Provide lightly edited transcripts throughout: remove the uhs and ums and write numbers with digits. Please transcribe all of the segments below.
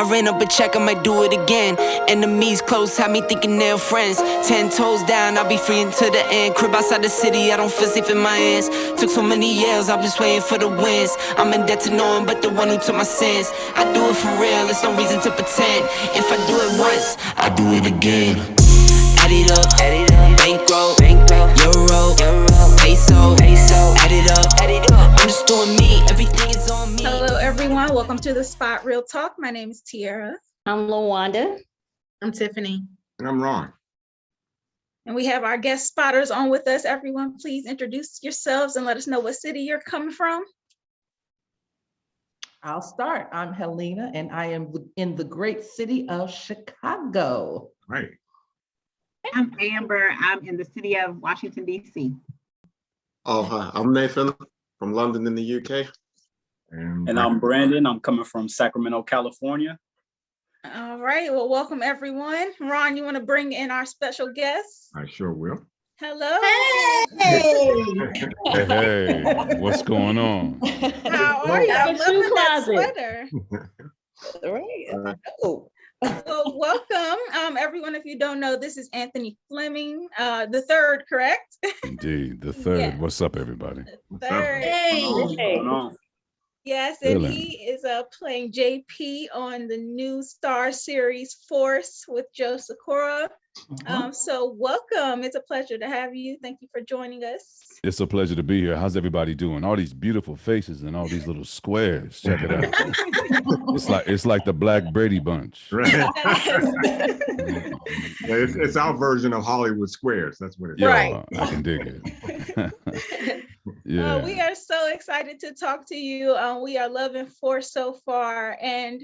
I ran up a check, I might do it again. Enemies close, had me thinking they're friends. 10 toes down, I'll be free until the end. Crib outside the city, I don't feel safe in my hands. Took so many years, I'm just waiting for the wins. I'm in debt to no one but the one who took my sins. I do it for real, there's no reason to pretend. If I do it once, I do it again. Add it up, bankroll, euro, peso, add it up, I'm just doing me, everything is on me. Hello everyone, welcome to the Spot Real Talk. My name is Tiara. I'm Lawanda. I'm Tiffany. And I'm Ron. And we have our guest spotters on with us. Everyone, please introduce yourselves and let us know what city you're coming from. I'll start. I'm Helena, and I am in the great city of Chicago. Right. I'm Amber. I'm in the city of Washington, D.C. Oh, hi. I'm Nathan from London in the UK. And I'm Brandon. I'm coming from Sacramento, California. All right, well, welcome everyone. Ron, you want to bring in our special guest? I sure will. Hello. Hey, what's going on? How are you? I'm loving that closet. sweater. Right. Oh. Well, welcome, everyone. If you don't know, this is Anthony Fleming, the third, correct? Indeed, the third. Yeah. What's up, everybody? Third. What's going on? Yes, and Feeling. he is playing JP on the new Star series Force with Joe Sikora. So welcome. It's a pleasure to have you. Thank you for joining us. It's a pleasure to be here. How's everybody doing? All these beautiful faces and all these little squares. Check it out. It's like the Black Brady Bunch. Right. It's our version of Hollywood Squares. That's what it is. Yeah, Right. I can dig it. Yeah. We are so excited to talk to you. We are loving Force so far, and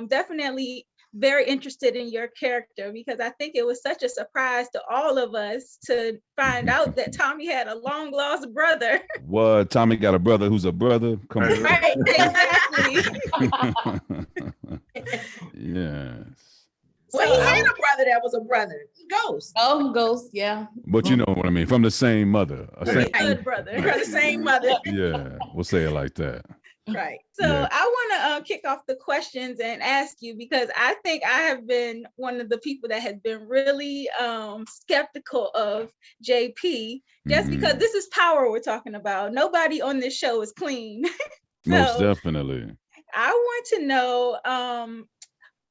definitely very interested in your character, because I think it was such a surprise to all of us to find out that Tommy had a long lost brother. What? Tommy got a brother who's a brother? Come on. Right, exactly. Yes. Well, he had a brother that was a brother. Ghost. Oh, Ghost, yeah. But you know what I mean. From the same mother. Good brother. They're the same mother. Yeah, we'll say it like that. Right. So Yeah. I want to kick off the questions and ask you, because I think I have been one of the people that has been really skeptical of JP, just because this is power we're talking about. Nobody on this show is clean. Most definitely. I want to know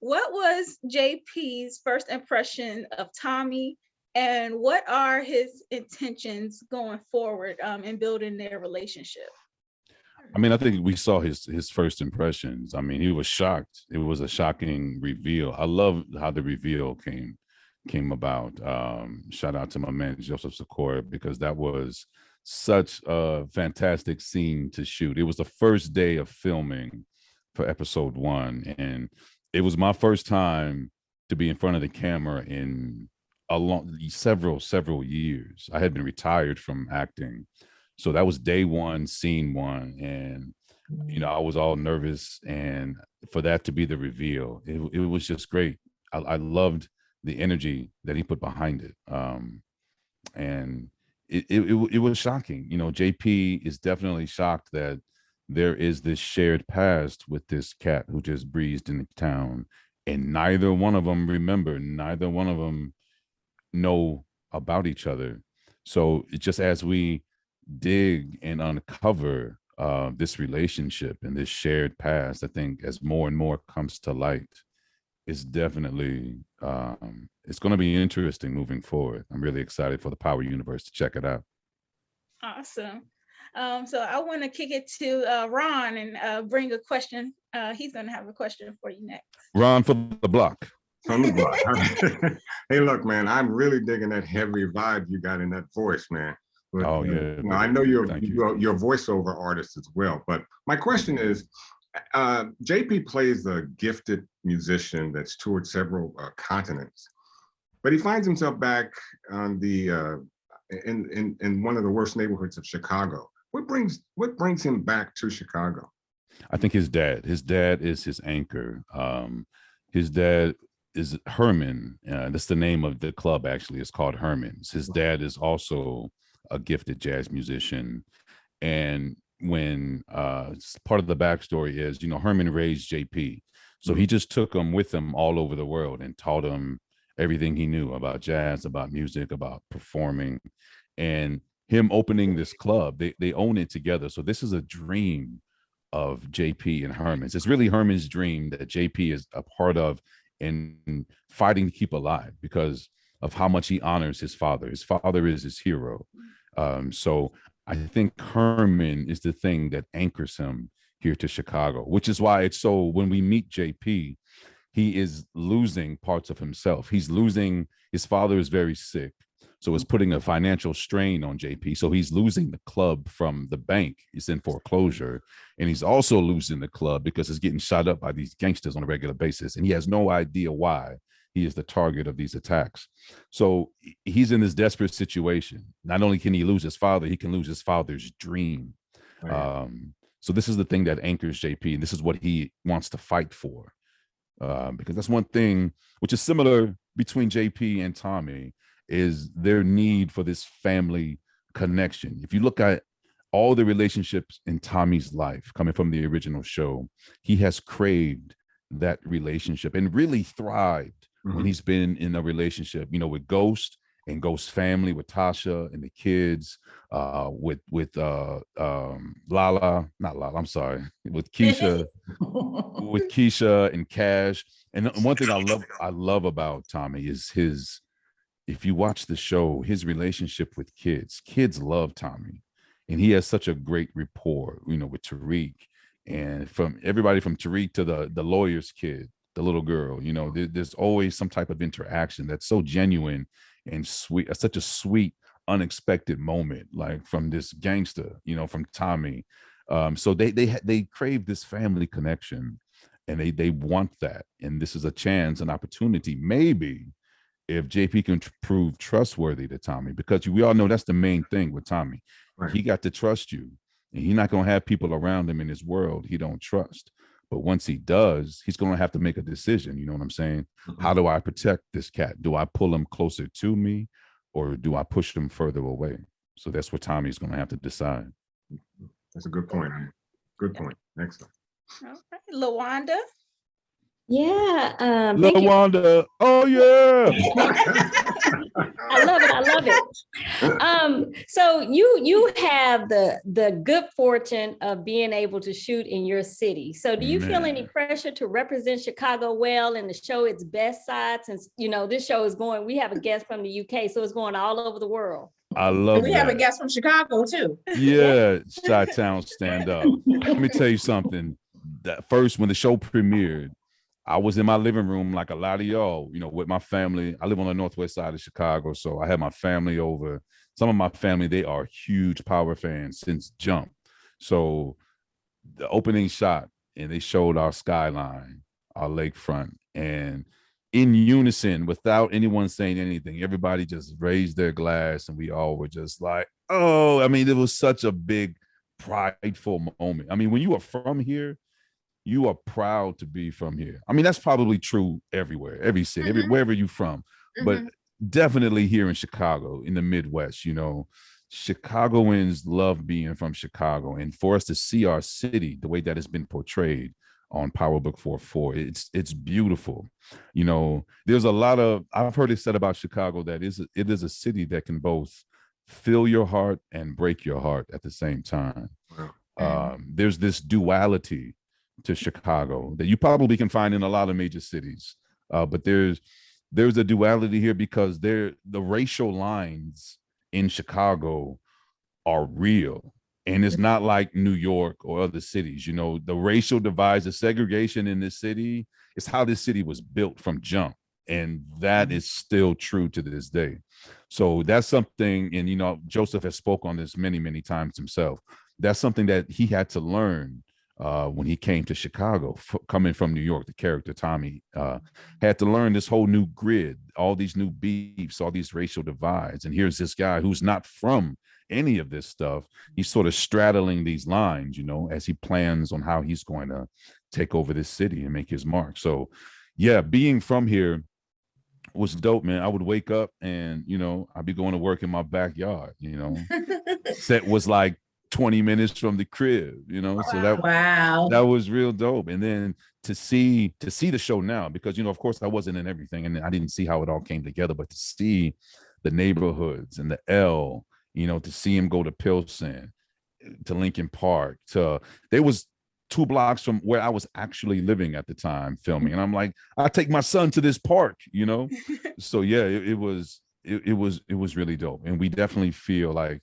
what was JP's first impression of Tommy, and what are his intentions going forward in building their relationship? I mean, I think we saw his first impressions. I mean, he was shocked. It was a shocking reveal. I love how the reveal came about. Shout out to my man Joseph Sikora, because that was such a fantastic scene to shoot. It was the first day of filming for episode 1, and it was my first time to be in front of the camera in several years. I had been retired from acting. So that was day 1, scene 1. And, you know, I was all nervous. And for that to be the reveal, it was just great. I loved the energy that he put behind it. And it was shocking. You know, JP is definitely shocked that there is this shared past with this cat who just breezed into town. And neither one of them neither one of them know about each other. So it just, as we dig and uncover this relationship and this shared past, I think as more and more comes to light, it's definitely it's going to be interesting moving forward. I'm really excited for the Power universe to check it out. Awesome. So I want to kick it to Ron and bring a question. He's going to have a question for you next. Ron for the block. From the block. Hey, look, man, I'm really digging that heavy vibe you got in that voice, man. But, Oh, yeah. you know, I know you're Thank you. you're a voiceover artist as well. But my question is, JP plays a gifted musician that's toured several continents, but he finds himself back on the in one of the worst neighborhoods of Chicago. What brings him back to Chicago? I think his dad is his anchor. His dad is Herman. That's the name of the club, actually. It's called Herman's. His dad is also a gifted jazz musician. And when part of the backstory is, you know, Herman raised JP. So he just took them with him all over the world and taught them everything he knew about jazz, about music, about performing. And him opening this club, they own it together. So this is a dream of JP and Herman's. It's really Herman's dream that JP is a part of and fighting to keep alive because of how much he honors his father. His father is his hero. So I think Herman is the thing that anchors him here to Chicago, which is why it's so, when we meet JP, he is losing parts of himself. He's losing, his father is very sick. So it's putting a financial strain on JP. So he's losing the club from the bank. It's in foreclosure. And he's also losing the club because it's getting shot up by these gangsters on a regular basis. And he has no idea why he is the target of these attacks. So he's in this desperate situation. Not only can he lose his father, he can lose his father's dream. So this is the thing that anchors JP. And this is what he wants to fight for. Because that's one thing which is similar between JP and Tommy, is their need for this family connection. If you look at all the relationships in Tommy's life coming from the original show, he has craved that relationship and really thrived when he's been in a relationship, you know, with Ghost and Ghost's family, with Tasha and the kids, with Lala, not Lala, I'm sorry, with Keisha, with Keisha and Cash. And one thing I love about Tommy is his, if you watch the show, his relationship with kids love Tommy, and he has such a great rapport, you know, with Tariq, and from everybody from Tariq to the lawyer's kid, the little girl, you know, there's always some type of interaction that's so genuine and sweet, such a sweet, unexpected moment, like from this gangster, you know, from Tommy. So they crave this family connection, and they want that, and this is a chance, an opportunity, maybe, if JP can prove trustworthy to Tommy, because we all know that's the main thing with Tommy. Right. He got to trust you, and he's not going to have people around him in his world he don't trust. But once he does, he's going to have to make a decision. You know what I'm saying? How do I protect this cat? Do I pull him closer to me, or do I push him further away? So that's what Tommy's going to have to decide. That's a good point. Good point. Excellent. All right, LaWanda. Yeah. LaWanda. Oh yeah. I love it. So you have the good fortune of being able to shoot in your city. So do you feel any pressure to represent Chicago well and to show its best side, since, you know, this show is going, we have a guest from the UK, so it's going all over the world. I love we have a guest from Chicago too. Yeah, Chi-Town stand up. Let me tell you something. That first, when the show premiered, I was in my living room like a lot of y'all, you know, with my family. I live on the northwest side of Chicago, so I had my family over. Some of my family, they are huge Power fans since Jump. So the opening shot, and they showed our skyline, our lakefront, and in unison, without anyone saying anything, everybody just raised their glass, and we all were just like, oh, I mean, it was such a big, prideful moment. I mean, when you are from here, you are proud to be from here. I mean, that's probably true everywhere, every city, wherever you're from, but definitely here in Chicago, in the Midwest, you know, Chicagoans love being from Chicago. And for us to see our city the way that it's been portrayed on PowerBook IV Force, it's beautiful. You know, there's a lot of, I've heard it said about Chicago that it is a city that can both fill your heart and break your heart at the same time. There's this duality to Chicago that you probably can find in a lot of major cities, but there's a duality here because the racial lines in Chicago are real, and it's not like New York or other cities. You know, the racial divides, the segregation in this city is how this city was built from jump, and that is still true to this day. So that's something, and you know, Joseph has spoke on this many times himself. That's something that he had to learn when he came to Chicago, coming from New York. The character Tommy had to learn this whole new grid, all these new beefs, all these racial divides. And here's this guy who's not from any of this stuff. He's sort of straddling these lines, you know, as he plans on how he's going to take over this city and make his mark. So yeah, being from here was dope, man. I would wake up and, you know, I'd be going to work in my backyard, you know. Set was like 20 minutes from the crib, you know. So that was real dope. And then to see the show now, because, you know, of course I wasn't in everything and I didn't see how it all came together, but to see the neighborhoods and the L, you know, to see him go to Pilsen, to Lincoln Park, there was 2 blocks from where I was actually living at the time filming. And I'm like, I take my son to this park, you know? So yeah, it was really dope. And we definitely feel like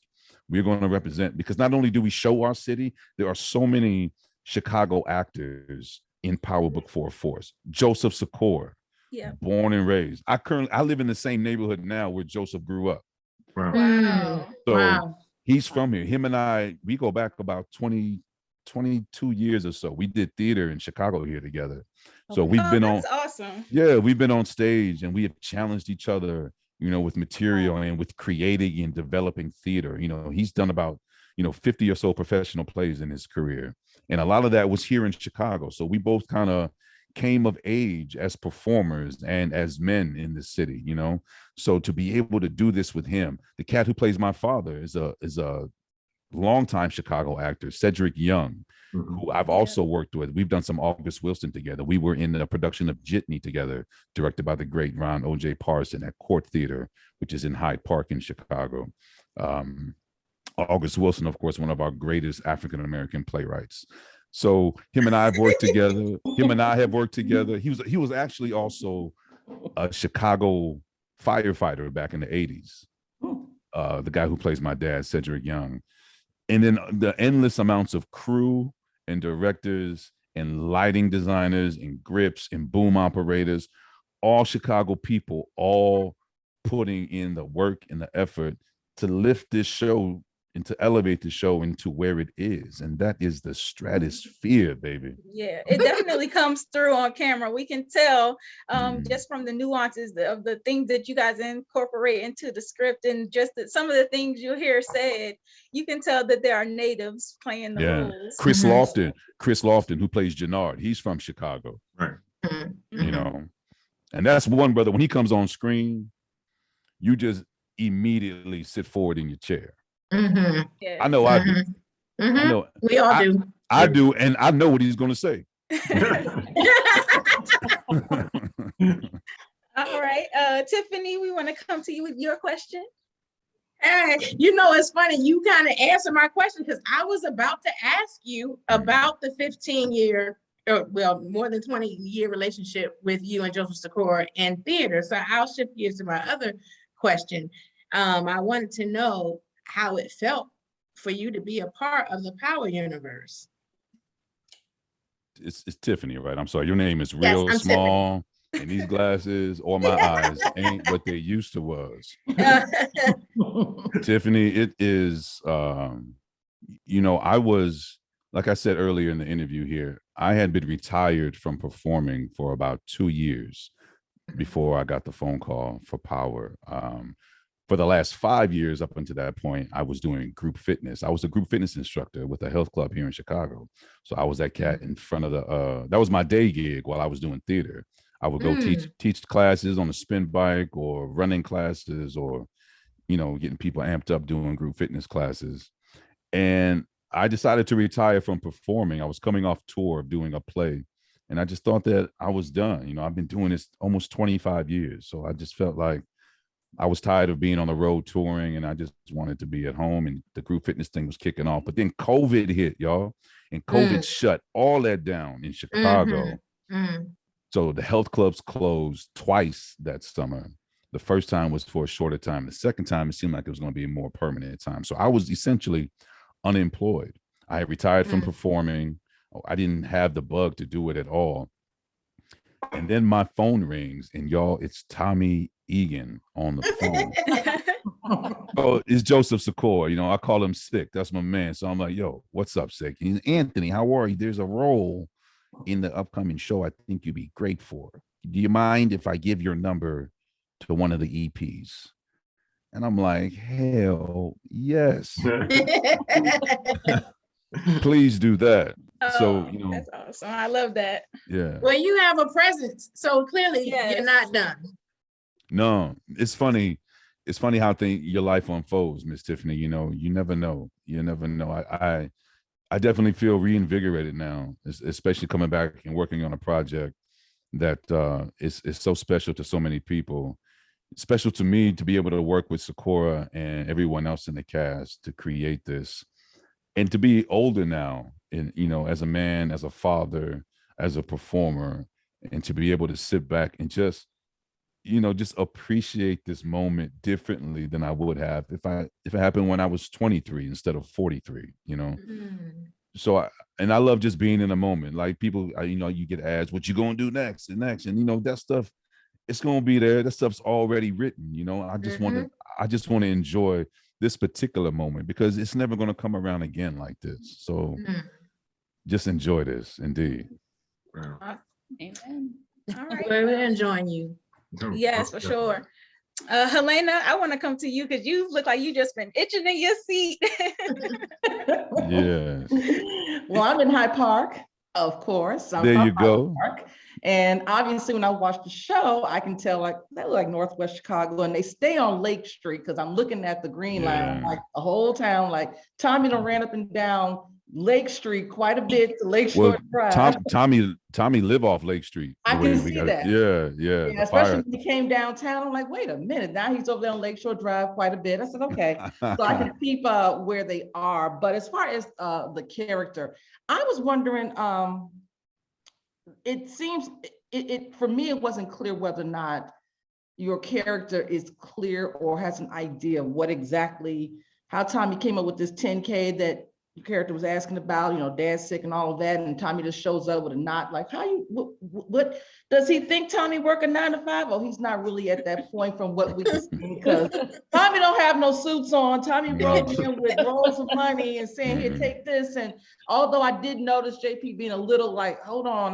we're going to represent, because not only do we show our city, there are so many Chicago actors in PowerBook IV Force. Joseph Secor, born and raised. I live in the same neighborhood now where Joseph grew up. Wow. So he's from here. Him and I, we go back about 22 years or so. We did theater in Chicago here together. So we've been on. Awesome. Yeah, we've been on stage and we have challenged each other, you know, with material and with creating and developing theater. You know, he's done about, you know, 50 or so professional plays in his career. And a lot of that was here in Chicago. So we both kind of came of age as performers and as men in the city, you know. So to be able to do this with him, the cat who plays my father is a longtime Chicago actor, Cedric Young, who I've also worked with. We've done some August Wilson together. We were in the production of Jitney together, directed by the great Ron O.J. Parson at Court Theater, which is in Hyde Park in Chicago. August Wilson, of course, one of our greatest African-American playwrights. So him and I have worked together. He was actually also a Chicago firefighter back in the 80s. The guy who plays my dad, Cedric Young. And then the endless amounts of crew and directors and lighting designers and grips and boom operators, all Chicago people, all putting in the work and the effort to lift this show and to elevate the show into where it is. And that is the stratosphere, baby. Yeah, it definitely comes through on camera. We can tell just from the nuances of the things that you guys incorporate into the script, and just some of the things you hear said, you can tell that there are natives playing the roles. Chris Lofton, who plays Jannard, he's from Chicago. Right. You know, and that's one brother, when he comes on screen, you just immediately sit forward in your chair. Yeah. I know I do. I know we all do. I do, and I know what he's going to say. All right, Tiffany, we want to come to you with your question. Hey, you know, it's funny. You kind of answered my question, because I was about to ask you about the 15-year, well, more than 20-year relationship with you and Joseph Secor in theater. So I'll shift gears to my other question. I wanted to know how it felt for you to be a part of the Power universe. It's Tiffany, right? I'm sorry, your name is real small, and these glasses or my eyes ain't what they used to was. Tiffany, it is, you know, I was, like I said earlier in the interview here, I had been retired from performing for about 2 years before I got the phone call for Power. For the last 5 years up until that point, I was doing group fitness. I was a group fitness instructor with a health club here in Chicago. So I was that cat in front of that was my day gig while I was doing theater. I would go teach classes on a spin bike, or running classes, or, you know, getting people amped up doing group fitness classes. And I decided to retire from performing. I was coming off tour of doing a play, and I just thought that I was done. You know, I've been doing this almost 25 years. So I just felt like I was tired of being on the road touring, and I just wanted to be at home, and the group fitness thing was kicking off. But then COVID hit, y'all, and COVID shut all that down in Chicago. So the health clubs closed twice that summer. The first time was for a shorter time. The second time, it seemed like it was going to be a more permanent time. So I was essentially unemployed. I had retired from performing. I didn't have the bug to do it at all. And then my phone rings, and y'all, it's Tommy Egan on the phone. Oh, it's Joseph Secor. You know, I call him Sick. That's my man. So I'm like, yo, what's up, Sick? He's Anthony. How are you? There's a role in the upcoming show I think you'd be great for. Do you mind if I give your number to one of the EPs? And I'm like, hell yes. Please do that. So, you know, that's awesome. I love that. Yeah. Well, you have a presence, so clearly you're not done. No, it's funny. it's funny how your life unfolds, Miss Tiffany. You know, you never know. You never know. I definitely feel reinvigorated now, especially coming back and working on a project that is so special to so many people. Special to me to be able to work with Sakura and everyone else in the cast to create this, and to be older now, and you know, as a man, as a father, as a performer, and to be able to sit back and just, you know, just appreciate this moment differently than I would have if it happened when I was 23 instead of 43, you know. So I love just being in a moment. Like people, you know, you get asked, what you gonna do next and next, and you know, that stuff, it's gonna be there. That stuff's already written, you know. I just want to enjoy this particular moment because it's never gonna come around again like this. So just enjoy this, indeed. Amen. All right. We're enjoying you. Yes, for sure. Helena, I want to come to you because you look like you just been itching in your seat. Yes. Well, I'm in Hyde Park, of course. I'm there from you go. Hyde Park. And obviously, when I watch the show, I can tell like they look like Northwest Chicago, and they stay on Lake Street because I'm looking at the green line, like the whole town. Like Tommy done ran up and down Lake Street quite a bit to Lakeshore Drive. Tommy live off Lake Street. I can see that. Yeah. Especially when he came downtown. I'm like, wait a minute. Now he's over there on Lakeshore Drive quite a bit. I said, okay. So I can peep where they are. But as far as the character, I was wondering, it seems for me, it wasn't clear whether or not your character is clear or has an idea of what exactly, how Tommy came up with this 10K that your character was asking about, you know, dad's sick and all of that, and Tommy just shows up with a knot. Like, what does he think Tommy work a 9 to 5? Oh, he's not really at that point from what we can see, because Tommy don't have no suits on. Tommy rolled in with rolls of money and saying, here, take this. And although I did notice JP being a little like, hold on,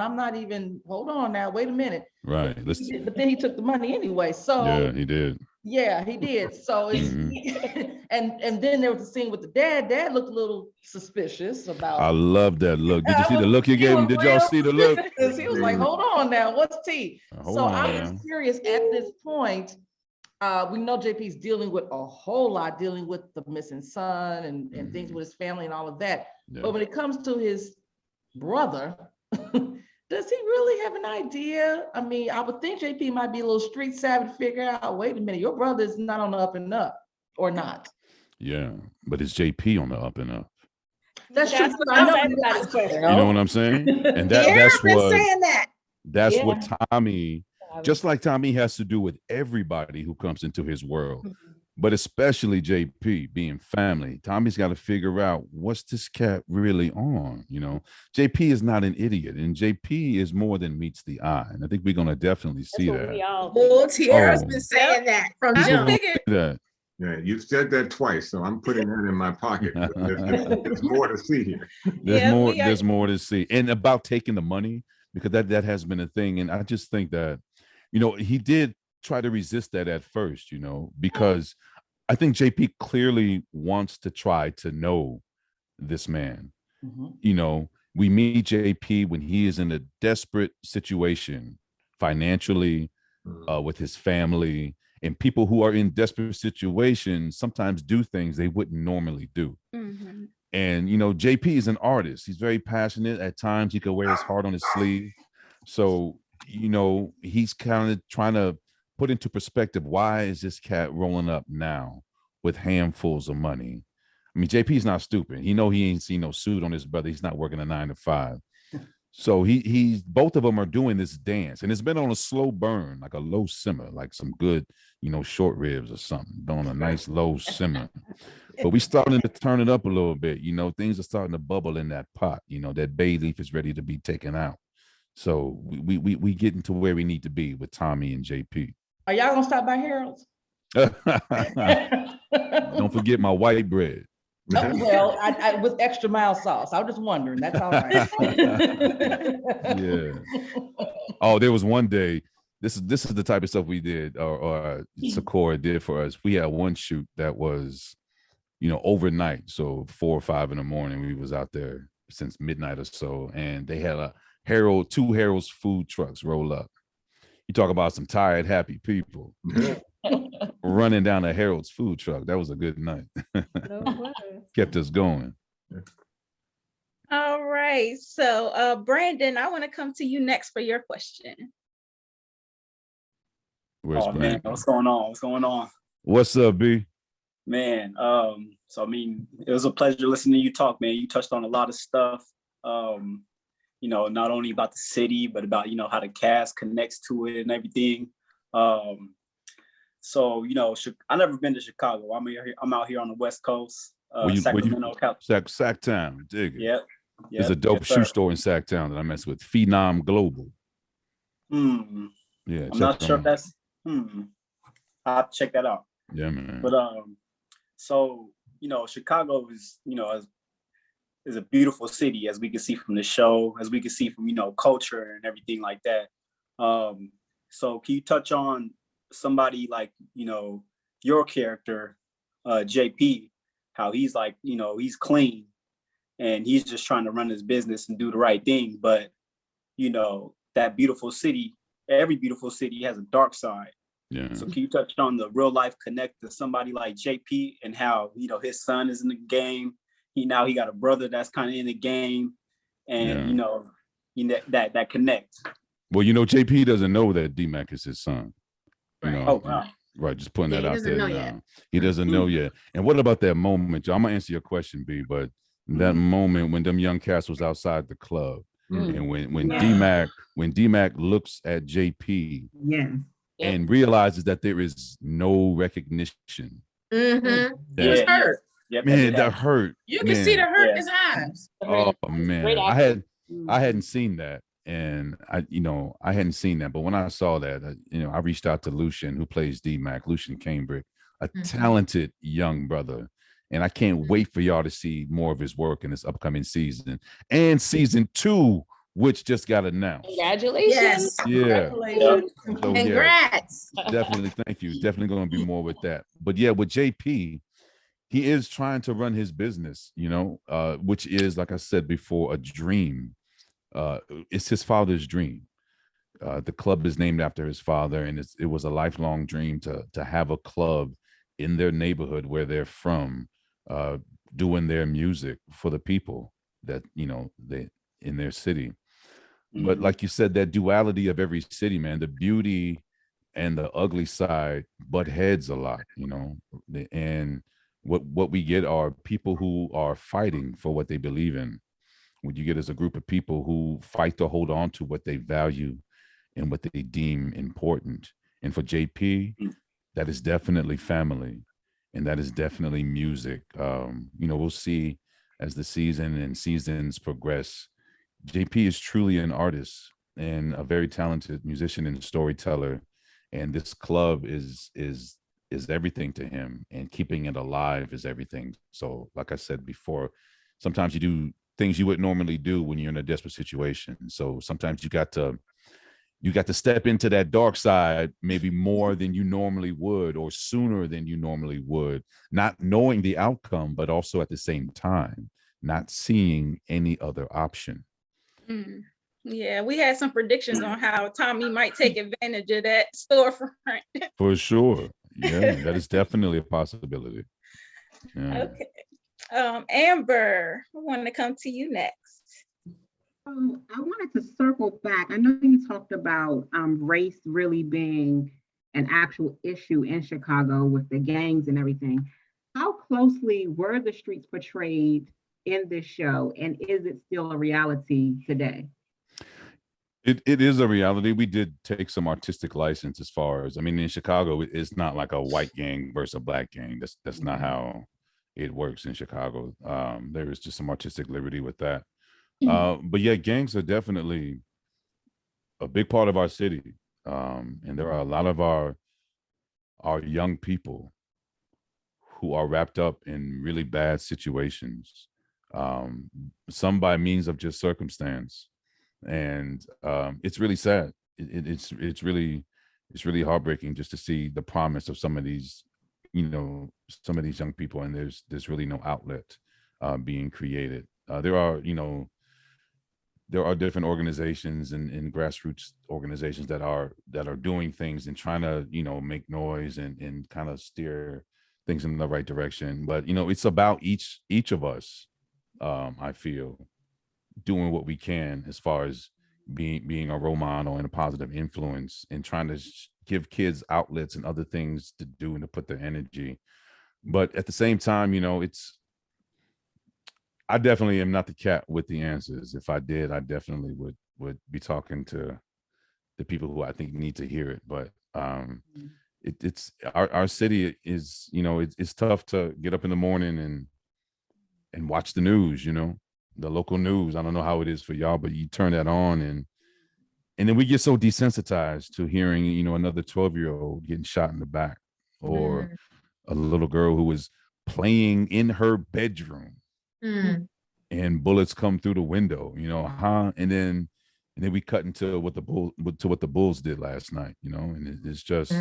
hold on now, wait a minute. Right. But then he took the money anyway. So yeah, he did. Yeah, he did. So it's and then there was the scene with the dad. Dad looked a little suspicious about. I love that look. Did you see the look he gave him? Did y'all see the look? He was like, hold on now, what's tea? So I was curious at this point. We know JP's dealing with a whole lot, dealing with the missing son and things with his family and all of that. Yeah. But when it comes to his brother, does he really have an idea? I mean, I would think JP might be a little street savvy to figure out, wait a minute, your brother is not on the up and up, or not. Yeah, but it's JP on the up and up. That's true. Everybody's question. You know what I'm saying? And that's what Tommy, just like Tommy has to do with everybody who comes into his world, but especially JP being family. Tommy's got to figure out, what's this cat really on? You know, JP is not an idiot, and JP is more than meets the eye. And I think we're going to definitely see that. Well, Tiara's been saying that from jump. Yeah, you've said that twice, so I'm putting that in my pocket. There's more to see here. There's more to see. And about taking the money, because that has been a thing. And I just think that, you know, he did try to resist that at first, you know, because I think JP clearly wants to try to know this man. You know, we meet JP when he is in a desperate situation financially, with his family, and people who are in desperate situations sometimes do things they wouldn't normally do. And, you know, JP is an artist. He's very passionate. At times he could wear his heart on his sleeve. So, you know, he's kind of trying to put into perspective, why is this cat rolling up now with handfuls of money? I mean, JP's not stupid. He ain't seen no suit on his brother. He's not working a 9 to 5. So he's both of them are doing this dance, and it's been on a slow burn, like a low simmer, like some good, you know, short ribs or something, on a nice low simmer. But we starting to turn it up a little bit. You know, things are starting to bubble in that pot. You know, that bay leaf is ready to be taken out. So we getting to where we need to be with Tommy and JP. Are y'all gonna stop by Harold's? Don't forget my white bread. Oh, well, I with extra mild sauce. I was just wondering. That's all right. Yeah. Oh, there was one day. This is the type of stuff we did, or Sakura did for us. We had one shoot that was, you know, overnight. So 4 or 5 in the morning, we was out there since midnight or so, and they had two Harold's food trucks roll up. You talk about some tired, happy people. running down a Harold's food truck. That was a good night. Kept us going. All right. So Brandon, I want to come to you next for your question. Where's Brandon? Man, what's going on? What's going on? What's up, B? Man, so I mean, it was a pleasure listening to you talk, man. You touched on a lot of stuff. You know, not only about the city, but about, you know, how the cast connects to it and everything. So, you know, I never been to Chicago. I'm out here on the West Coast, Sacramento, Sacktown, dig it. Yep. There's a dope shoe store in Sacktown that I mess with, Phenom Global. Yeah, I'm not sure if that's, I'll have to check that out. Yeah, man. But, so, you know, Chicago is, you know, is a beautiful city, as we can see from the show, as we can see from, you know, culture and everything like that. So can you touch on somebody like, you know, your character, JP, how he's like, you know, he's clean and he's just trying to run his business and do the right thing. But, you know, that beautiful city, every beautiful city has a dark side. Yeah. So can you touch on the real life connect to somebody like JP and how, you know, his son is in the game. He got a brother that's kind of in the game, and you know that connect. Well, you know, JP doesn't know that D-Mac is his son. You know, oh, wow. Right, just putting that out there now. He doesn't know yet. And what about that moment, Joe? I'm gonna answer your question, B, but that moment when them young cats was outside the club, and when D-Mac looks at JP and realizes that there is no recognition. He was hurt. Man, that hurt. You can see the hurt in his eyes. Oh man, I hadn't seen that, and I hadn't seen that. But when I saw that, I reached out to Lucian, who plays D-Mac, Lucian Cambridge, a talented young brother, and I can't wait for y'all to see more of his work in this upcoming season and season 2, which just got announced. Congratulations! Yeah, so, congrats. Definitely, thank you. Definitely going to be more with that. But yeah, with JP. He is trying to run his business, which is, like I said before, a dream. It's his father's dream. The club is named after his father, and it was a lifelong dream to have a club in their neighborhood where they're from, doing their music for the people that, they in their city. But like you said, that duality of every city, man, the beauty and the ugly side butt heads a lot, and what we get are people who are fighting for what they believe in. What you get is a group of people who fight to hold on to what they value and what they deem important. And for JP, that is definitely family, and that is definitely music. We'll see as the season and seasons progress. JP is truly an artist and a very talented musician and storyteller, and this club is everything to him, and keeping it alive is everything. So like I said before, sometimes you do things you wouldn't normally do when you're in a desperate situation. So sometimes you got to step into that dark side maybe more than you normally would, or sooner than you normally would, not knowing the outcome, but also at the same time not seeing any other option. Yeah, we had some predictions on how Tommy might take advantage of that storefront. For sure. Yeah, that is definitely a possibility. Yeah. Okay. Amber, I want to come to you next. I wanted to circle back. I know you talked about race really being an actual issue in Chicago with the gangs and everything. How closely were the streets portrayed in this show, and is it still a reality today? It is a reality. We did take some artistic license as far as, in Chicago, it's not like a white gang versus a black gang. That's not how it works in Chicago. There is just some artistic liberty with that. But yeah, gangs are definitely a big part of our city. And there are a lot of our young people who are wrapped up in really bad situations, some by means of just circumstance. And it's really sad. It's really heartbreaking just to see the promise of some of these young people, and there's really no outlet being created. There are there are different organizations and grassroots organizations that are doing things and trying to, you know, make noise and kind of steer things in the right direction. But, you know, it's about each of us, I feel, doing what we can as far as being a role model and a positive influence and trying to give kids outlets and other things to do and to put their energy. But at the same time, you know, I definitely am not the cat with the answers. If I did, I definitely would be talking to the people who I think need to hear it. But it's our city is, you know, it's tough to get up in the morning and watch the news, you know, the local news. I don't know how it is for y'all, but you turn that on and then we get so desensitized to hearing, you know, another 12-year-old getting shot in the back, or a little girl who was playing in her bedroom and bullets come through the window, you know, and then we cut into what the Bulls did last night, you know, and it's just,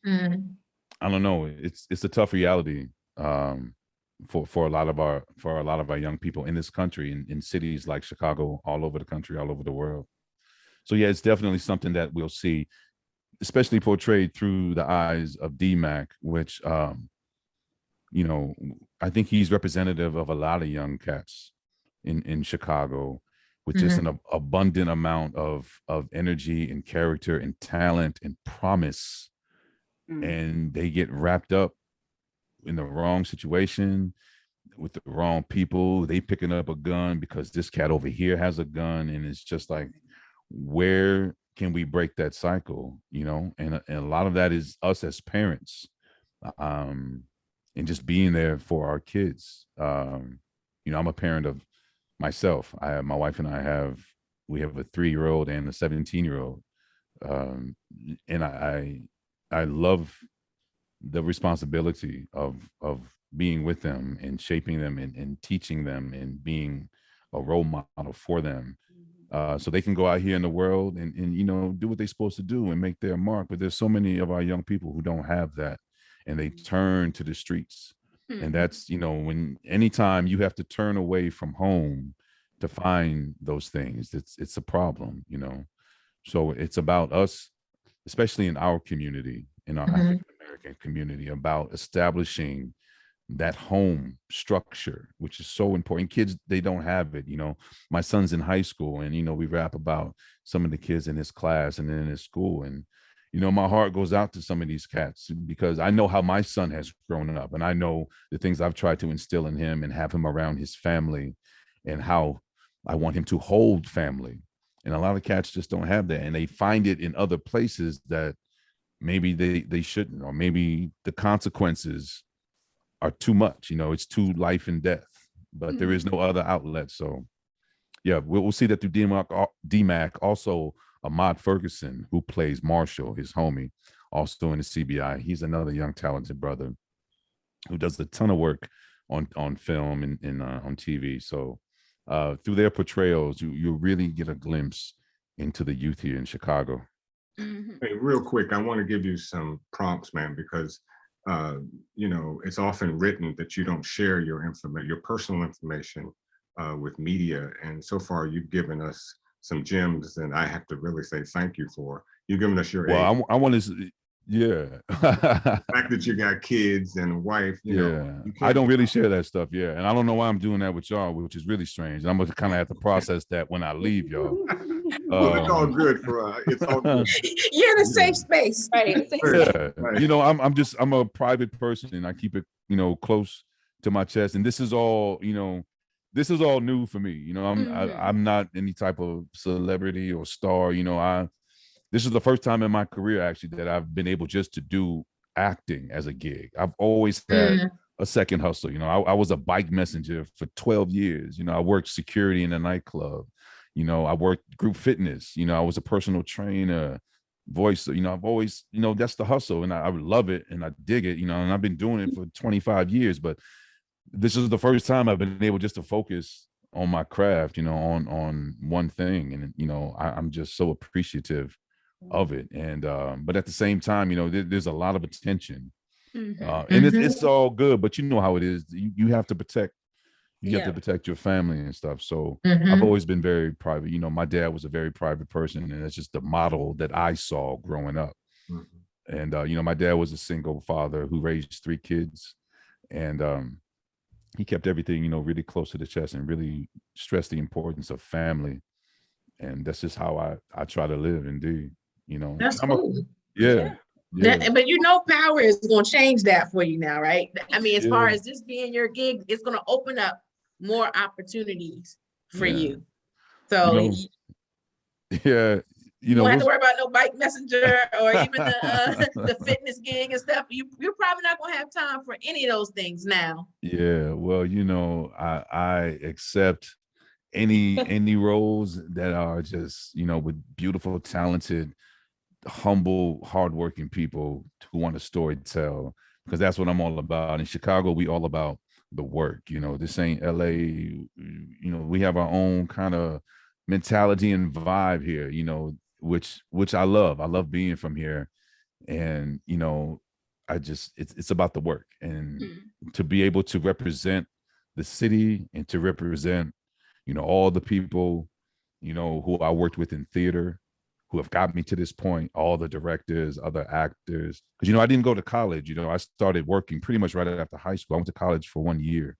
I don't know, it's a tough reality for a lot of our young people in this country, in cities like Chicago, all over the country, all over the world. So yeah, it's definitely something that we'll see, especially portrayed through the eyes of D-Mac, which, you know, I think he's representative of a lot of young cats in Chicago, with just an abundant amount of energy and character and talent and promise. And they get wrapped up in the wrong situation with the wrong people. They picking up a gun because this cat over here has a gun, and it's just like, where can we break that cycle, you know? And a lot of that is us as parents, and just being there for our kids. You know, I'm a parent of myself. My wife and we have a 3-year-old and a 17-year-old. And I love the responsibility of being with them and shaping them and teaching them and being a role model for them. So they can go out here in the world and, you know, do what they're supposed to do and make their mark. But there's so many of our young people who don't have that, and they turn to the streets. And that's, you know, anytime you have to turn away from home to find those things, it's a problem, you know? So it's about us, especially in our community, in our African-American community, about establishing that home structure, which is so important. Kids, they don't have it. You know, my son's in high school, and, you know, we rap about some of the kids in his class and in his school. And, you know, my heart goes out to some of these cats, because I know how my son has grown up, and I know the things I've tried to instill in him and have him around his family, and how I want him to hold family. And a lot of cats just don't have that, and they find it in other places that maybe they shouldn't, or maybe the consequences are too much. You know, it's too life and death, but there is no other outlet. So yeah, we'll see that through D-Mac. Also, Ahmad Ferguson, who plays Marshall, his homie, also in the CBI. He's another young talented brother who does a ton of work on film and on TV. So through their portrayals, you really get a glimpse into the youth here in Chicago. Hey, real quick, I want to give you some prompts, man, because you know, it's often written that you don't share your personal information with media, and so far you've given us some gems, and I have to really say thank you for you giving us your age. I want to, yeah. The fact that you got kids and a wife, you know, I don't really share that stuff, and I don't know why I'm doing that with y'all, which is really strange. I'm gonna kind of have to process that when I leave y'all. Well, it's all good for it's all good. You're in a safe space, right? Right. You know, I'm a private person, and I keep it, you know, close to my chest. And this is all, you know, this is all new for me. You know, I'm not any type of celebrity or star. You know, this is the first time in my career actually that I've been able just to do acting as a gig. I've always had a second hustle. You know, I was a bike messenger for 12 years. You know, I worked security in a nightclub. You know, I worked group fitness. You know, I was a personal trainer, voice. You know, I've always, you know, that's the hustle, and I love it and I dig it. You know, and I've been doing it for 25 years. But this is the first time I've been able just to focus on my craft. You know, on one thing, and you know, I'm just so appreciative of it. And but at the same time, you know, there's a lot of attention, and it's all good. But you know how it is. You have to protect You have to Yeah. protect your family and stuff. So Mhm. I've always been very private. You know, my dad was a very private person, and that's just the model that I saw growing up. Mhm. And you know, my dad was a single father who raised 3 kids, and he kept everything, you know, really close to the chest and really stressed the importance of family. And that's just how I try to live, indeed. You know, That's I'm a, cool. yeah, yeah, But you know, power is going to change that for you now, right? I mean, as far yeah, as this being your gig, it's going to open up more opportunities for yeah. you. You So know, yeah, you you know, won't have to what's worry about no bike messenger or even the fitness gig and stuff. You're probably not going to have time for any of those things now. yeah, well, you know, I accept any roles that are just, you know, with beautiful, talented, humble, hardworking people who want to story tell, because that's what I'm all about. In Chicago, we all about the work. You know, this ain't LA. You know, we have our own kind of mentality and vibe here. You know, which I love. I love being from here, and you know, I just it's about the work and to be able to represent the city and to represent, you know, all the people, you know, who I worked with in theater, who have got me to this point, all the directors, other actors. Because, you know, I didn't go to college. You know, I started working pretty much right after high school. I went to college for 1 year.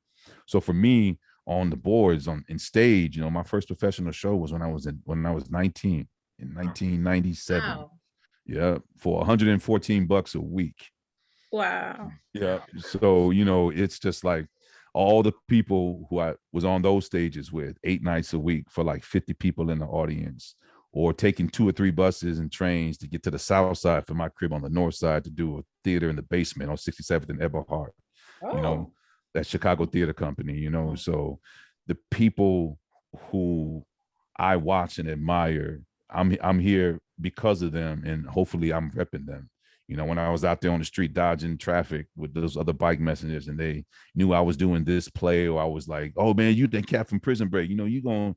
So for me, on the boards, in stage, you know, my first professional show was when I was 19 in 1997. Wow. Yeah, for $114 a week. Wow. Yeah. So, you know, it's just like all the people who I was on those stages with 8 nights a week for like 50 people in the audience, or taking 2 or 3 buses and trains to get to the south side from my crib on the north side to do a theater in the basement on 67th and Eberhard, you know, that Chicago Theater Company, you know. So the people who I watch and admire, I'm here because of them, and hopefully I'm repping them. You know, when I was out there on the street dodging traffic with those other bike messengers, and they knew I was doing this play, or I was like, "Oh man, you the cat from Prison Break. You know, you gonna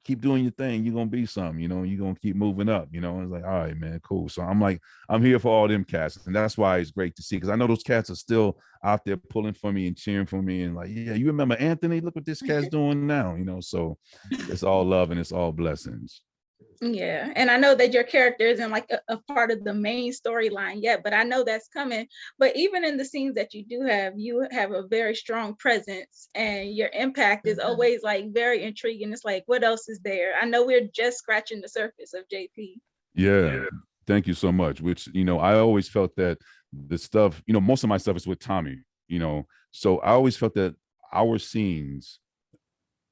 keep doing your thing. You're gonna be something. You know, you're gonna keep moving up. You know." And it's like, all right, man, cool. So I'm like, I'm here for all them cats, and that's why it's great to see, because I know those cats are still out there pulling for me and cheering for me, and like, yeah, you remember Anthony? Look what this cat's doing now. You know, so it's all love and it's all blessings. Yeah, and I know that your character isn't like a part of the main storyline yet, but I know that's coming. But even in the scenes that you have a very strong presence, and your impact is always like very intriguing. It's like, what else is there? I know we're just scratching the surface of JP. Yeah, thank you so much. Which, you know, I always felt that the stuff, you know, most of my stuff is with Tommy, you know, so I always felt that our scenes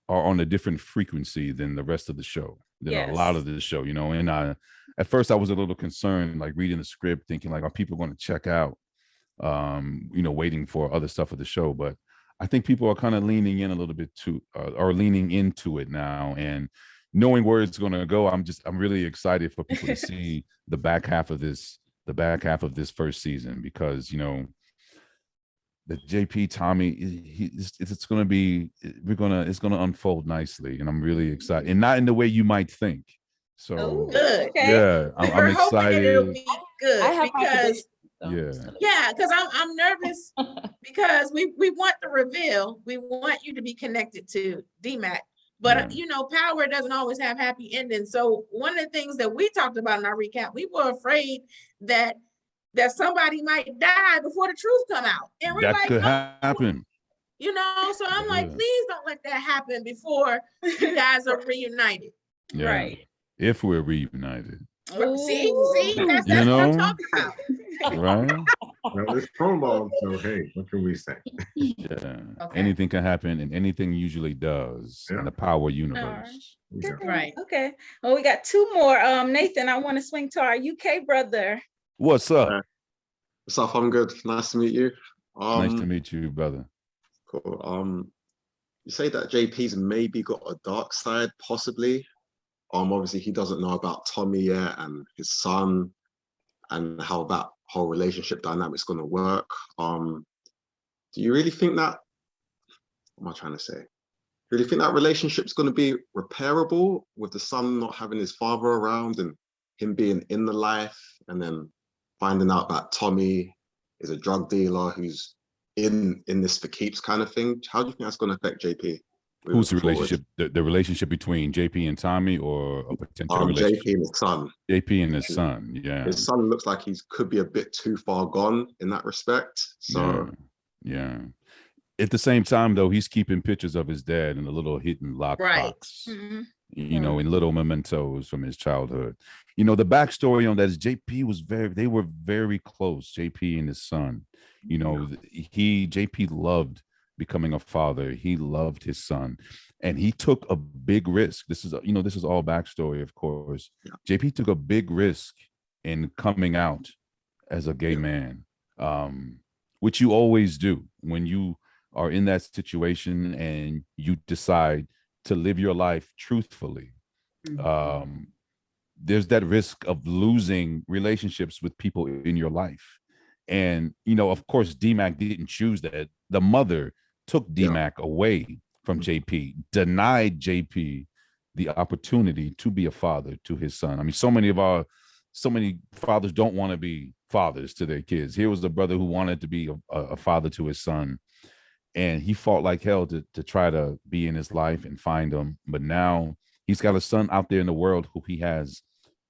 are on a different frequency than the rest of the show, than a lot of the show, you know. And at first I was a little concerned, like reading the script, thinking like, are people going to check out, you know, waiting for other stuff of the show. But I think people are kind of leaning in a little bit or leaning into it now, and knowing where it's going to go. I'm really excited for people to see the back half of this first season, because, you know, the JP Tommy, it's going to be, it's going to unfold nicely, and I'm really excited, and not in the way you might think. So Good. yeah, I'm We're hoping that it'll excited. be good, because Yeah, I'm nervous because we want the reveal. We want you to be connected to DMAC, but you know, power doesn't always have happy endings. So one of the things that we talked about in our recap, we were afraid that somebody might die before the truth come out, and we're that like, could no, happen. you know. So I'm like, please don't let that happen before you guys are reunited. Yeah. Right. If we're reunited. See, that's You what know? I'm talking about. Right? Well, it's prologue, so hey, what can we say? Yeah. Anything can happen, and anything usually does in the power universe. Right. Okay. Well, we got 2 more. Nathan, I want to swing to our UK brother. What's up? What's up? I'm good. Nice to meet you. Nice to meet you, brother. Cool. You say that JP's maybe got a dark side, possibly. Obviously he doesn't know about Tommy yet and his son, and how that whole relationship dynamic's going to work. Do you really think that? What am I trying to say? Really think that relationship's going to be repairable with the son not having his father around and him being in the life, and then finding out that Tommy is a drug dealer who's in this for keeps kind of thing? How do you think that's going to affect JP? Who's the forward. relationship? The relationship between JP and Tommy, or a potential relationship? JP and his son. JP and his son. Yeah. His son looks like he could be a bit too far gone in that respect. So yeah. At the same time, though, he's keeping pictures of his dad in a little hidden lockbox, you know, in little mementos from his childhood. You know, the backstory on that is they were very close, JP and his son. You know, JP loved becoming a father. He loved his son, and he took a big risk. This is all backstory, of course. JP took a big risk in coming out as a gay man, which you always do when you are in that situation and you decide to live your life truthfully. There's that risk of losing relationships with people in your life. And, you know, of course, DMAC didn't choose that. The mother took DMAC away from JP, denied JP the opportunity to be a father to his son. I mean, so many fathers don't want to be fathers to their kids. Here was a brother who wanted to be a father to his son, and he fought like hell to try to be in his life and find him. But now he's got a son out there in the world who he has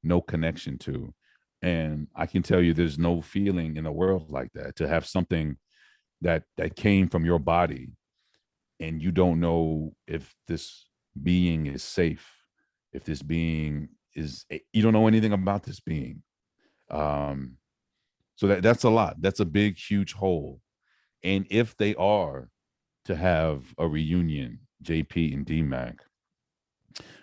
no connection to. And I can tell you there's no feeling in the world like that, to have something that came from your body and you don't know if this being is safe, if this being is, you don't know anything about this being. So that's a lot. That's a big, huge hole. And if they are to have a reunion, JP and DMAC,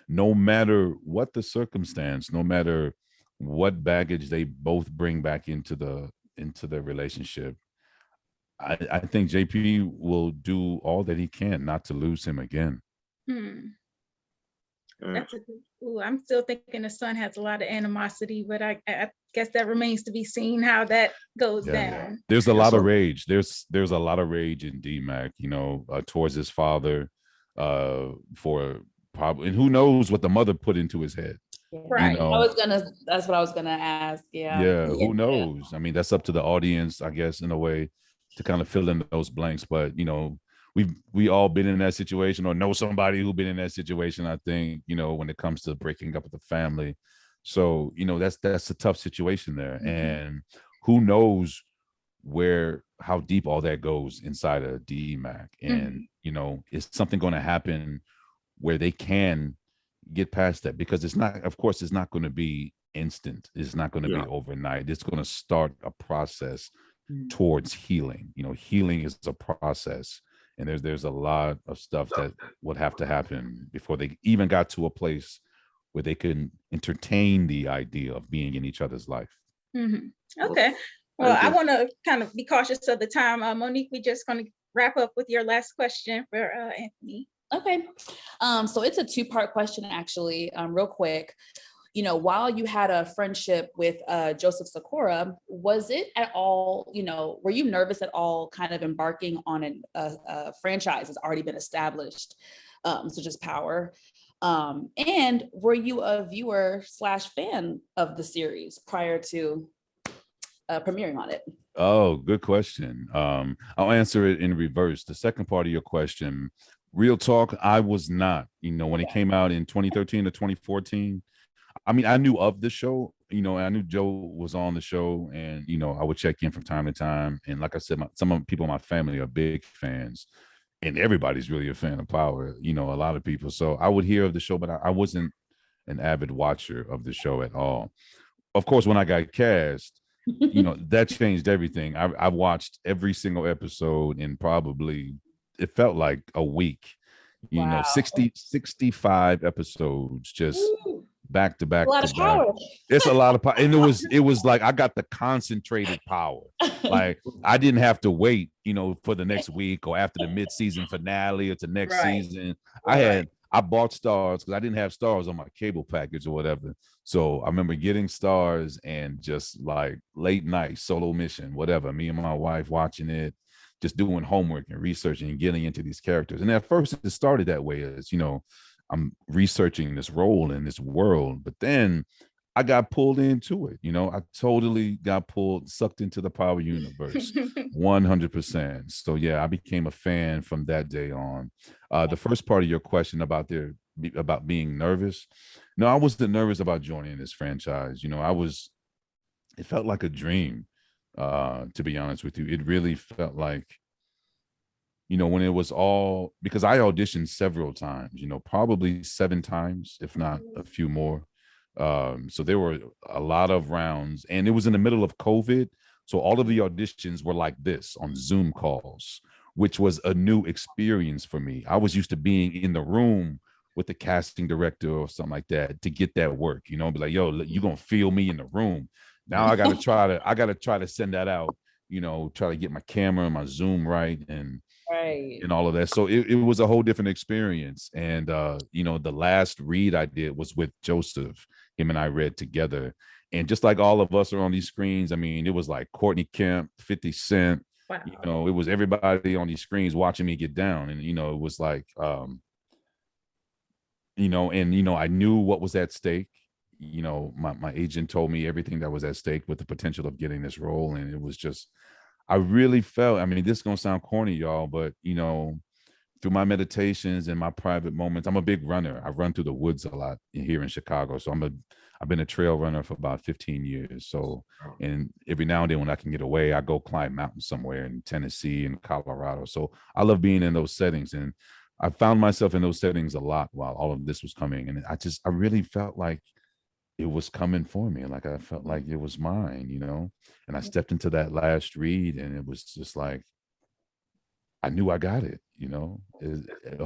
no matter what the circumstance, no matter what baggage they both bring back into the relationship, I think JP will do all that he can not to lose him again. That's I'm still thinking the son has a lot of animosity, but I guess that remains to be seen how that goes down. There's a lot of rage. There's a lot of rage in DMAC, you know, towards his father, for probably, and who knows what the mother put into his head. Right. You know? That's what I was gonna ask. Yeah. Who knows? I mean, that's up to the audience, I guess, in a way, to kind of fill in those blanks. But, you know, we all been in that situation or know somebody who been in that situation, I think, you know, when it comes to breaking up with the family. So, you know, that's a tough situation there. And who knows how deep all that goes inside of DMAC. And, you know, is something going to happen where they can get past that? Because it's not going to be instant. It's not going to be overnight. It's going to start a process towards healing. You know, healing is a process, and there's a lot of stuff that would have to happen before they even got to a place where they can entertain the idea of being in each other's life. Okay. Well, I want to kind of be cautious of the time. Monique, we're just going to wrap up with your last question for Anthony. Okay. So it's a two-part question, actually, real quick. You know, while you had a friendship with Joseph Sikora, was it at all, you know, were you nervous at all kind of embarking on a franchise that's already been established, such as Power? And were you a viewer / fan of the series prior to premiering on it? Oh, good question. I'll answer it in reverse. The second part of your question, real talk, I was not, you know, when it came out in 2013 to 2014, I mean, I knew of the show, you know, I knew Joe was on the show, and, you know, I would check in from time to time. And like I said, some of the people in my family are big fans, and everybody's really a fan of Power, you know, a lot of people. So I would hear of the show, but I wasn't an avid watcher of the show at all. Of course, when I got cast, you know, that changed everything. I watched every single episode in probably, it felt like a week, you know, 65 episodes, just back to back. A lot of power. It's a lot of power. And it was like, I got the concentrated power. Like, I didn't have to wait, you know, for the next week or after the mid-season finale or to next season. I bought Stars because I didn't have Stars on my cable package or whatever. So I remember getting Stars and just like late night solo mission, whatever, me and my wife watching it, just doing homework and researching and getting into these characters. And at first it started that way, as, you know, I'm researching this role in this world, but then I got pulled into it. You know, I totally got sucked into the Power universe, 100%. So yeah, I became a fan from that day on. The first part of your question about being nervous. No, I wasn't nervous about joining this franchise. You know, it felt like a dream, to be honest with you. It really felt like, you know, when it was all, because I auditioned several times, you know, probably 7 times, if not a few more. So there were a lot of rounds, and it was in the middle of COVID. So all of the auditions were like this on Zoom calls, which was a new experience for me. I was used to being in the room with the casting director or something like that to get that work, you know, be like, yo, you gonna feel me in the room. Now I gotta try to send that out, you know, try to get my camera and my Zoom right and all of that. So it was a whole different experience. And you know, the last read I did was with Joseph. Him and I read together. And just like all of us are on these screens, I mean, it was like Courtney Kemp, 50 Cent, Wow. you know, it was everybody on these screens watching me get down. And, you know, it was like, you know, and, you know, I knew what was at stake. You know, my agent told me everything that was at stake with the potential of getting this role. And it was just, I really felt, I mean, this is going to sound corny, y'all, but, you know, through my meditations and my private moments, I'm a big runner. I run through the woods a lot here in Chicago. So I've been a trail runner for about 15 years. So, and every now and then when I can get away, I go climb mountains somewhere in Tennessee and Colorado. So I love being in those settings. And I found myself in those settings a lot while all of this was coming. And I really felt like it was coming for me. Like I felt like it was mine, you know, and I stepped into that last read and it was just like, I knew I got it, you know,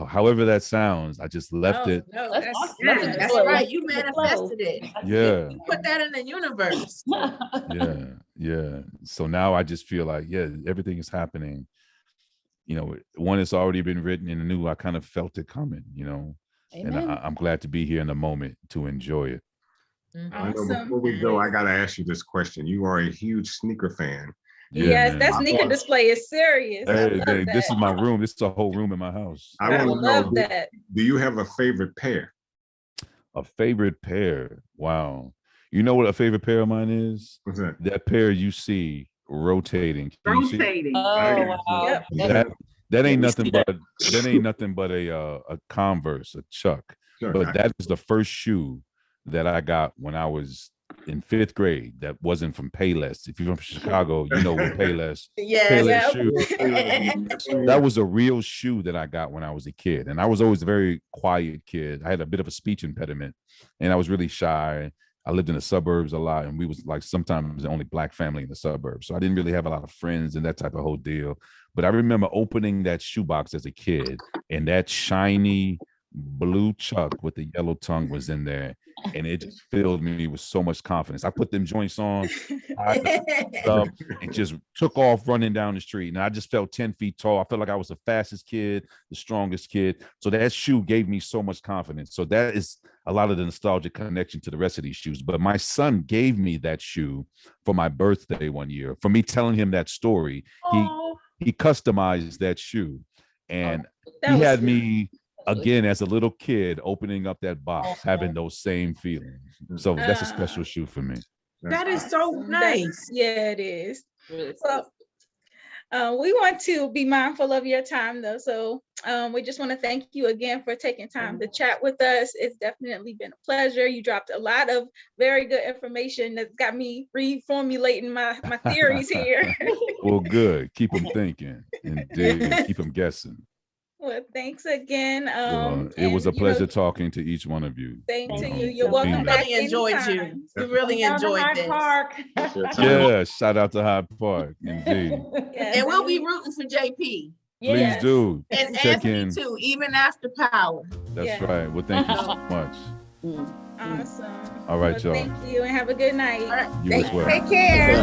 however that sounds, I just left it. No, That's that's, awesome. yeah, That's that's good. right. You manifested it. Yeah. You put that in the universe. Yeah. Yeah. So now I just feel like, yeah, everything is happening. You know, one has already been written and the new, I kind of felt it coming, you know, Amen. and I'm glad to be here in the moment to enjoy it. I know Awesome. before we go, I got to ask you this question. You are a huge sneaker fan. Yeah, Yes, man. that sneaker display is serious. I Hey, love hey, this that. is my room. This is a whole room in my house. I I want to love know, that. do you have a favorite pair? A favorite pair. Wow. You know what a favorite pair of mine is? What's that? That pair you see rotating. Can you see? Rotating. Oh, wow. Yep. That ain't we nothing see but a Converse, a Chuck. Sure, But that is the first shoe that I got when I was in 5th grade. That wasn't from Payless. If you're from Chicago, you know what Payless. Yeah. Payless shoe. That was a real shoe that I got when I was a kid. And I was always a very quiet kid. I had a bit of a speech impediment and I was really shy. I lived in the suburbs a lot, and we was like sometimes the only Black family in the suburbs. So I didn't really have a lot of friends and that type of whole deal. But I remember opening that shoebox as a kid, and that shiny blue Chuck with the yellow tongue was in there, and it just filled me with so much confidence. I put them joints on, up, and just took off running down the street. And I just felt 10 feet tall. I felt like I was the fastest kid, the strongest kid. So that shoe gave me so much confidence. So that is a lot of the nostalgic connection to the rest of these shoes. But my son gave me that shoe for my birthday one year. For me telling him that story, he customized that shoe. And he had me, again, as a little kid, opening up that box, having those same feelings. So that's a special shoe for me. That is so nice. Yeah, it is. Really Well, we want to be mindful of your time though. So we just want to thank you again for taking time to chat with us. It's definitely been a pleasure. You dropped a lot of very good information that's got me reformulating my theories here. Well, good. Keep them thinking. Indeed. Keep them guessing. Well, thanks again. It was a pleasure talking to each one of you. Same to know, you. You're for welcome being back. Really enjoyed you. anytime. You really enjoyed this. Yeah, shout out to Hyde Park. Indeed. Yes. And we'll be rooting for JP. Please do. And Check Anthony in. too, even after Power. That's Yeah. right. Well, thank you so much. Awesome. All right, Well, y'all. thank you and have a good night. All right. You as well. Take care.